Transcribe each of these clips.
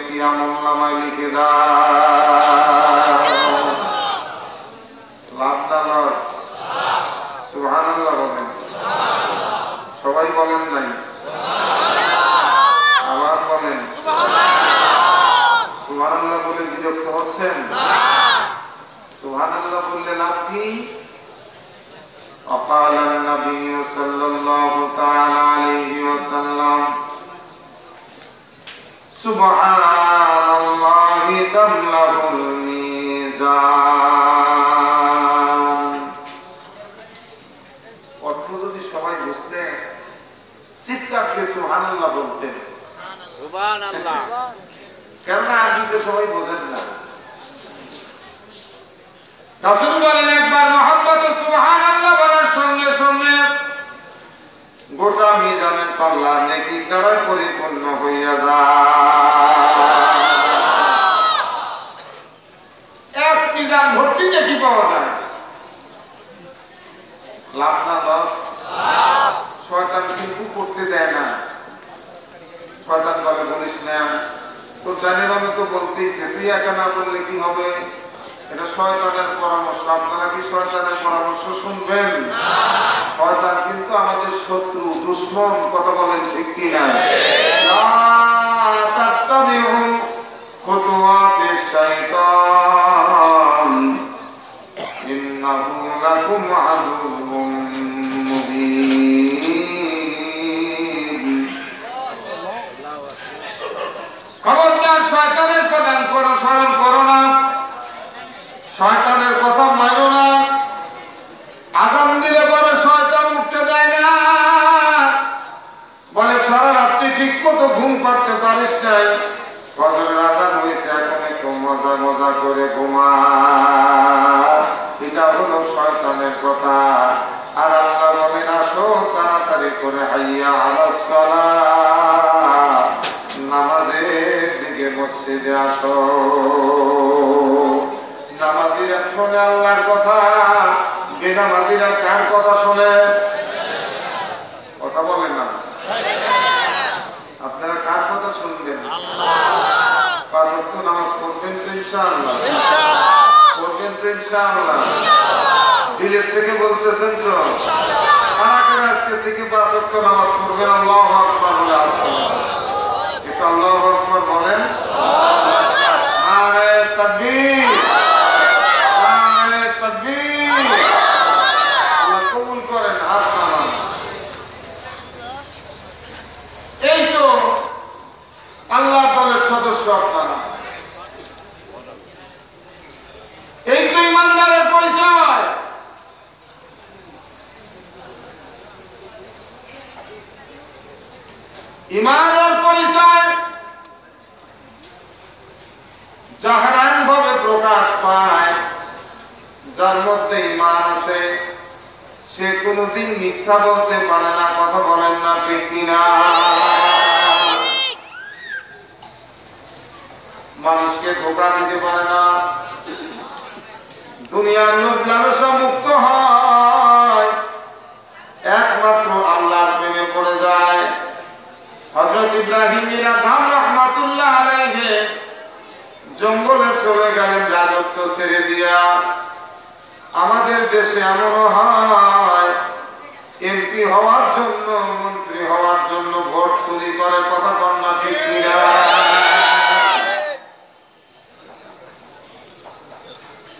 নেকি আমলনামায় লিখে দাও। লাভ না লস? সুবহানাল্লাহ বলেন। সবাই বলেন নাই? আবার বলেন। সুবহানাল্লাহ বলে বিরক্ত হচ্ছেন? সুবহানাল্লাহ বললে লাভ কি? وقال النبي صلى الله تعالى عليه وسلم سبحان الله تملأ الميزان। অর্থ যদি সবাই বুঝতেন চিৎকার দিয়ে সুবহানাল্লাহ বলতেন। সুবহানাল্লাহ। কেননা আরবিতে সবাই বোঝেন না। রাসূল বলেন একবার মুহাম্মদ সুবহানাল্লাহ বলার সঙ্গে সঙ্গে গোটা মিজানের পাল্লা নেকি দ্বারা পরিপূর্ণ হইয়া যায়। এক মিজান ভর্তি নেকি পাওয়া যায়। লাভ না লস? শয়তান কিন্তু করতে দেয় না। শয়তান বলে বলিস না, তো জানেন আমি তো বলতেইছি, তুই একা না বললে কি হবে? এটা শয়তানের পরামর্শ। আপনারা কি শয়তানের পরামর্শ শুনবেন? শয়তান কিন্তু আমাদের শত্রু, দুশমন। কথা বলেন ঠিক কি না? লা তাত্তাবিউ খুতুওয়াতিশ শাইতান ইন্নাহু লাকুম আদুউম মুবিন। খবরদার শয়তানের প্রধান কোন স্মরণ করো না, শয়তানের কথা মানো না। আযান দিলে পরে শয়তান উঠতে দেয় না, বলে সারা রাত্রি ঠিক মতো ঘুম পাড়তে পারিস নাই, ফজরের আযান হয়েছে, এখন একটু মজা মজা করে ঘুমা। এটা হলো শয়তানের কথা। আর আল্লাহ বলেন আসো তাড়াতাড়ি করে হাইয়া আলাস সালাহ, নামাজের দিকে মসজিদে আসো। নামাজিরা শোনে আল্লাহর কথা, বেনামাজিরা কার কথা শোনে? কথা বলেন না। আপনারা কার কথা শুনবেন? পাঁচ ওয়াক্ত নামাজ পড়বেন তো ইনশাআল্লাহ? পড়বেন তো ইনশাআল্লাহ? দিলের থেকে বলতেছেন তো? কারা কারা আজকে থেকে পাঁচ ওয়াক্ত নামাজ পড়বেন? আল্লাহু আকবার বলে আসুন। একটু আল্লাহু আকবার বলেন। নারে তাকবীর, নারে তাকবীর। আল্লাহ কবুল করেন। হাত নামান। এই তো আল্লাহর দলের সদস্য আপনারা। এই তো ইমানদারের পরিচয়। ইমানের পরিচয় জাহারান ভাবে প্রকাশ পায়। যার মধ্যে ঈমান আছে সে কোনদিন মিথ্যা বলতে পারে না। কথা বলেন না ঠিক কিনা? মানুষকে ধোঁকা দিতে পারে না। দুনিয়ার লোভ লালসা মুক্ত হয়, একমাত্র আল্লাহর প্রেমে পড়ে যায়। হযরত ইব্রাহিম আযম রাহমাতুল্লাহ আলাইহি জঙ্গলে চলে গেলেন রাজত্ব ছেড়ে দিয়া। আমাদের দেশে এমন হয় এমপি হওয়ার জন্য, মন্ত্রী হওয়ার জন্য ভোট চুরি করে। কথা বল না ঠিক কিনা?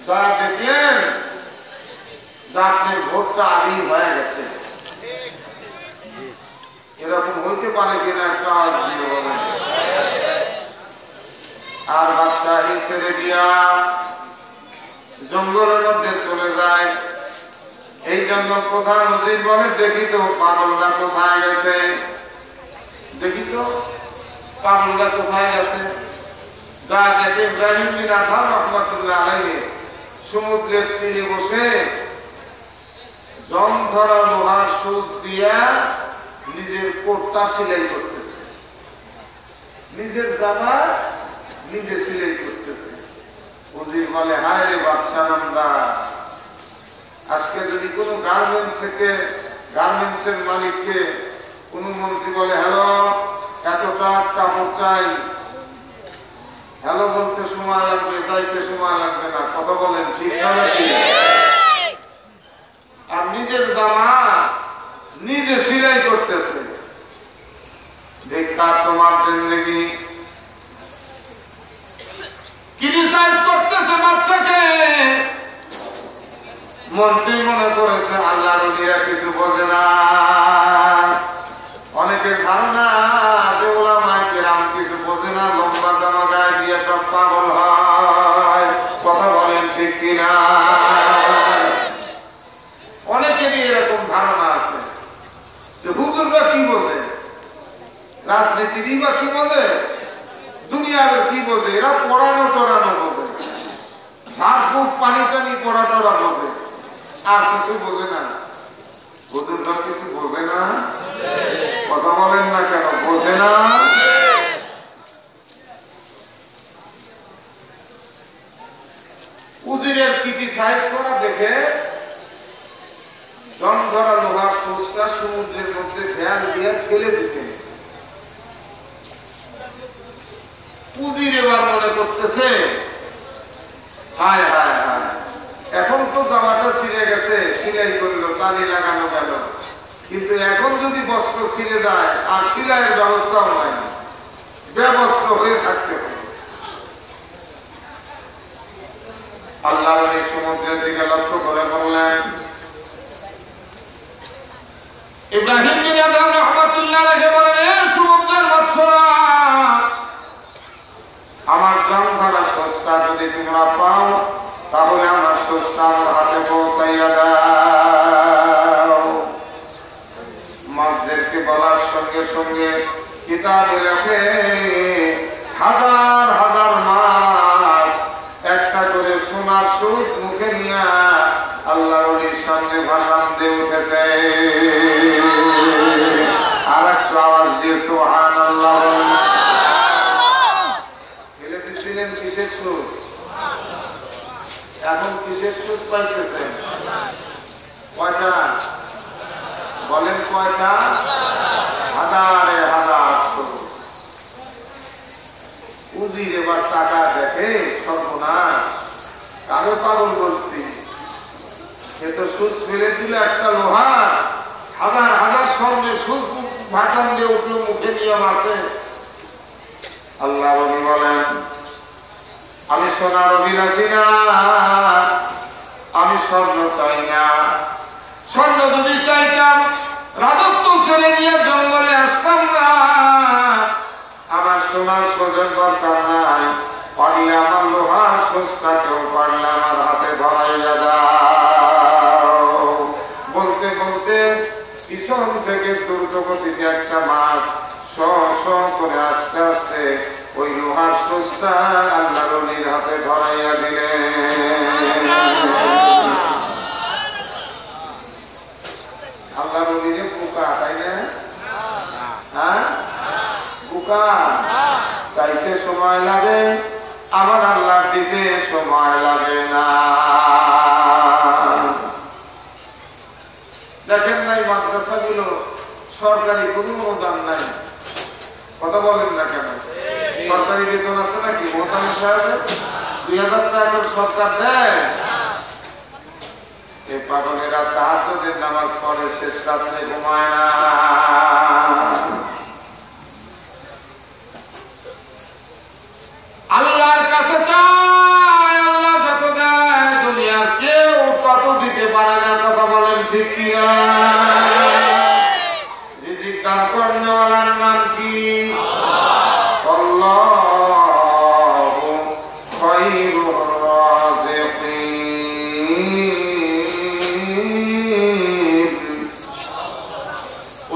যা দেখলেন যার ভোটটা আগেই হয়ে গেছে। এরকম হইতে পারে কিনা একটা আওয়াজ দিয়ে বলেন। আর বাদশাহী ছেড়ে দিয়া জঙ্গলের মধ্যে চলে যায়। এই জন্য প্রধান উজির বলে দেখি তো পাগলরা কোথায় গেছে, দেখি তো পাগলরা কোথায় গেছে। যা দেখে ইব্রাহিম বিন আযম রাহমাতুল্লাহ আলাইহি সমুদ্রের তীরে বসে জং ধরা লোহার সুচ দিয়া নিজের কোটটা সেলাই করতেছে, নিজের জামা নিজে সেলাই করতেছে। উজির বলে হায় রে বাদশাহ নামদা, আজকে যদি কোনো গার্মেন্টসের মালিককে কোনো মন্ত্রী বলে হ্যালো এতটা কাপড় চাই, হ্যালো বলতে সময় লাগবে, যাইতে সময় লাগবে না। কথা বলেন ঠিক না নাকি? আর নিজের জামা নিজে সিলাই করতেছে। ধিক্কার তোমার জিন্দেগি। ক্রিটিসাইজ করতেছে বাচ্চাকে। মন্ত্রী মনে করেছে আল্লাহর ওলিরা কিছু বোঝে না। অনেকের ধারণা যে উলামায়ে কেরাম কিছু বোঝে না, লম্বা জামা গায়ে দিয়ে সব পাগল হয়। কথা বলেন ঠিক কিনা? অনেকেরই এরকম ধারণা আছে যে হুজুররা কি বোঝে, রাজনীতিরই বা কি বোঝে, দুনিয়ার কি বোঝে, এরা পড়ানো টড়ানো বোঝে, ঝাড়ফুঁক পানি টানি পড়া টড়া বোঝে, আর কিছু বোঝে না। হুজুররা কিছু বোঝে না। কথা বলেন না কেন? বোঝে না। উজিরের ক্রিটিসাইজ করা দেখে জং ধরা লোহার সুচটা সমুদ্রের মধ্যে খেয়াল দিয়ে ফেলে দিছে। উজির এবার মনে করতেছে হায় হায় হায়, এখন তো জামাটা ছিঁড়ে গেছে, সিলাই করলো, টানি লাগানো গেল, কিন্তু এখন যদি বস্ত্র ছিঁড়ে যায় আর সিলাইয়ের ব্যবস্থাও নাই, ব্যবস্থা হয়ে থাকতে হবে। আল্লাহ এই সমুদ্রের দিকে লক্ষ্য করে বললেন, ইব্রাহিম বিন আদম রাহমাতুল্লাহ আলাইহি বলেন, এ সমুদ্রের মৎস্যরা, আমার জং ধরা সস্তা যদি তোমরা পাও তাহলে আমার সস্তা আমার হাতে পৌঁছাইয়া দাও। মাছদেরকে বলার সঙ্গে সঙ্গে কিতাবে লেখে হাজার হাজার মাছ একটা করে সোনার সুচ মুখে নিয়ে আল্লাহর ওলির সামনে ভাষণ দিয়ে উঠেছে। আর একটু আওয়াজ দিয়ে সুবহানাল্লাহ। ফেলে দিছিলেন কিসের সুচ, এখন কিসের সুচ পাইতেছেন? কয়টা বলেন? কয়টা? হাজারে হাজার সুচ। উজির এবার টাকা দেখে সর্বনাশ, কারো পাগল বলছি, সে তো সুচ ফেলে দিল একটা লোহার, হাজার হাজার স্বর্ণের সুচ ভাষণ দিয়ে উঠলো, মুখে নিয়ম আছে। আল্লাহ নবী বলেন, আমি সোনার অভিলাষী না, আমি স্বর্ণ চাই না। স্বর্ণ যদি চাইতাম রাজত্ব ছেড়ে দিয়ে জঙ্গলে আসতাম না। আমার সোনার সোজের দরকার নাই, পারলে আমার লোহার সোজটাকেও পারলে আমার হাতে ধরাইয়া দাও। বলতে বলতে পিছন থেকে দ্রুত গতিতে একটা মাছ শ শ করে আস্তে আস্তে ওই লোহার সোজটা আল্লাহর ওলির হাতে ধরাইয়া দিলেন। আল্লাহর ওলিরে পোকা, তাই না? হ্যাঁ, পোকা চাইতে সময় লাগে, আবার আল্লাহ দিতে সময় লাগে না। দেখেন নাই মাদ্রাসাগুলো সরকারি কোনো অনুদান নাই। কথা বলেন না কেন? সরকারি বেতন আছে নাকি? মোহতামিম সাহেবের 2000 টাকা সরকার দেয়। এই পাগলেরা তাহাজ্জুদের নামাজ পড়ে, শেষ রাত্রে ঘুমায় না। আল্লাহর কাছে চায়, আল্লাহ যত দেয় দুনিয়ার কেউ তত দিতে পারে না। কথা বলেন ঠিক কিনা? রিজিক দান করনেওয়ালার নাম কি? আল্লাহু খায়রুর রাযিকিন।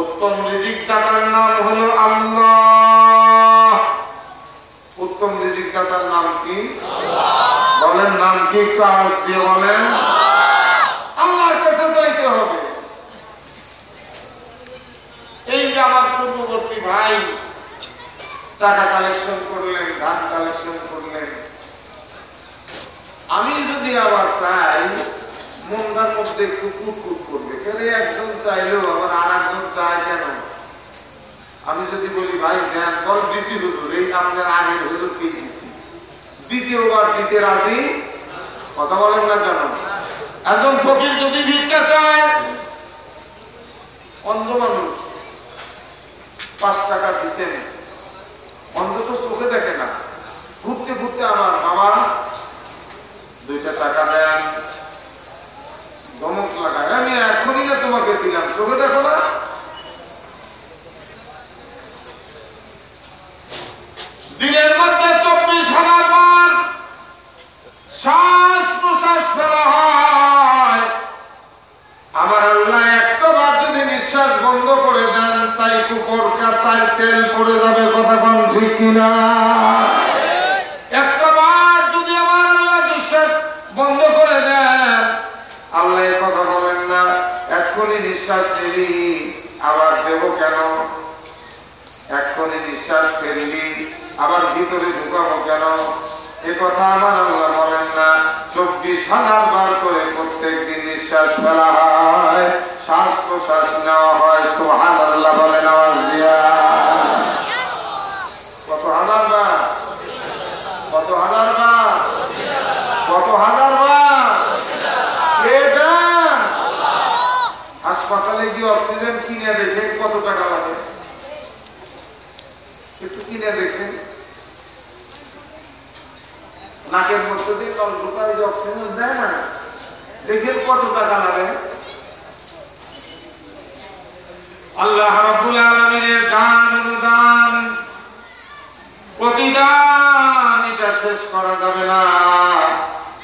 উত্তম রিজিক দাতার নাম হলো আল্লাহ। উত্তম রিজিক দাতার নাম কি? বলেন নাম কি? একটু আওয়াজ দিয়ে বলেন। আল্লাহর কাছে যাইতে হবে। এই যে আমার পূর্ববর্তী ভাই টাকা কালেকশন করলেন, ধান কালেকশন করলেন, আমি যদি আবার চাই মনটার মধ্যে একটু কুটকুট করবে, কেন একজন চাইলেও আবার আর একজন চায় কেন? আমি যদি বলি ভাই দেন, বল দিছি হুজুর, এই আপনার আগের হুজুর কি দিছি, দ্বিতীয়বার দিতে রাজি। কথা বলেন না কেন? একজন ফকির যদি ভিক্ষা চায়, অন্ধ মানুষ 5 টাকা দিচ্ছেন, অন্ধ তো চোখে দেখে না, ঘুরতে ঘুরতে আবার বাবা 2টা টাকা দেন, ধমক লাগায়, আমি এখনই না তোমাকে দিলাম, চোখে দেখো না। দিনের মধ্যে 24,000 বার শ্বাস প্রশ্বাস ফেলা হয়। আমার আল্লাহ একটা বার যদি নিঃশ্বাস বন্ধ করে দেন, তাই কুকুরকা তাই তেল পড়ে যাবে। কথা কোন ঠিক কিনা? একটা বার যদি আমার আল্লাহ নিঃশ্বাস বন্ধ করে দেন, আল্লাহ এর কথা বলেন না এক্ষুনি নিঃশ্বাস ফেলি আবার দেব কেন, এক্ষুনি নিঃশ্বাস ফেললি আবার ভিতরে ঢুকাবো কেন, এ কথা আমার আল্লাহ বলেন না। 24,000 বার করে প্রত্যেক দিন নিঃশ্বাস ফেলা হয়, শ্বাস প্রশ্বাস নেওয়া হয়। সুবহানাল্লাহ বলেন আওয়াজ দিয়া। কত হাজার বার? কত হাজার বার? কত হাজার বার? কে দেন? হাসপাতালে গিয়ে অক্সিজেন কিনে দেখেন কত টাকা লাগে, একটু কিনে দেখেন। নাকের মধ্যে দিয়ে কল ঢুকায় যে অক্সিজেন দেয় না, দেখেন কত টাকা লাগে। আল্লাহ রাব্বুল আলামিনের দান অনুদান প্রতিদান এটা শেষ করা যাবে না।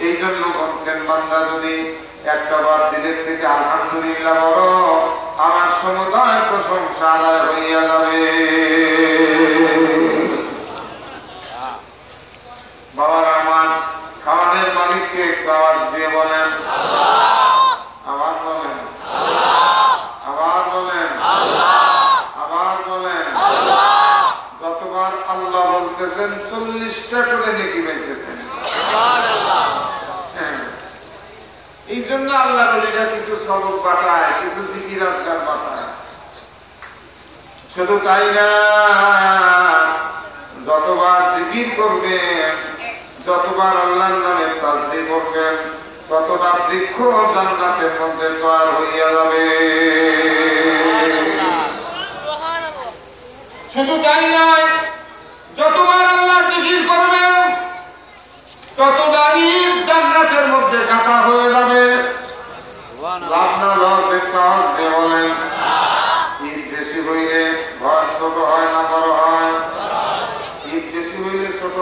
এই জন্য বলছেন বান্দা যদি একটা বার দিলের থেকে আলহামদুলিল্লাহ বলো, আমার সমুদায় প্রশংসা আদায় হইয়া যাবে। বাবারা আমার, খাওয়ানোর মালিককে একটু আওয়াজ দিয়ে বলেন আবার বলেন, আবার বলেন, আবার বলেন। যতবার আল্লাহ বলতেছেন 40টা করে নেকি পাইতেছেন। এই জন্য আল্লাহ বলিরা কিছু সবক পাঠায়, কিছু জিকির আজকার পাঠায়। শুধু তাই না, যতবার জিকির করবেন, যতবার আল্লাহর নামে তাসবিহ করবেন, ততটা বৃক্ষ জান্নাতের মধ্যে তৈরি হইয়া যাবে। শুধু তাই নয়, যতবার আল্লাহর জিকির করবেন, ততবারই জান্নাতের মধ্যে কাটা হয়ে যাবে। লাভ না লস? একটু আওয়াজ দিয়ে বলেন। ঈদ বেশি হইলে ঘর ছোট হয় না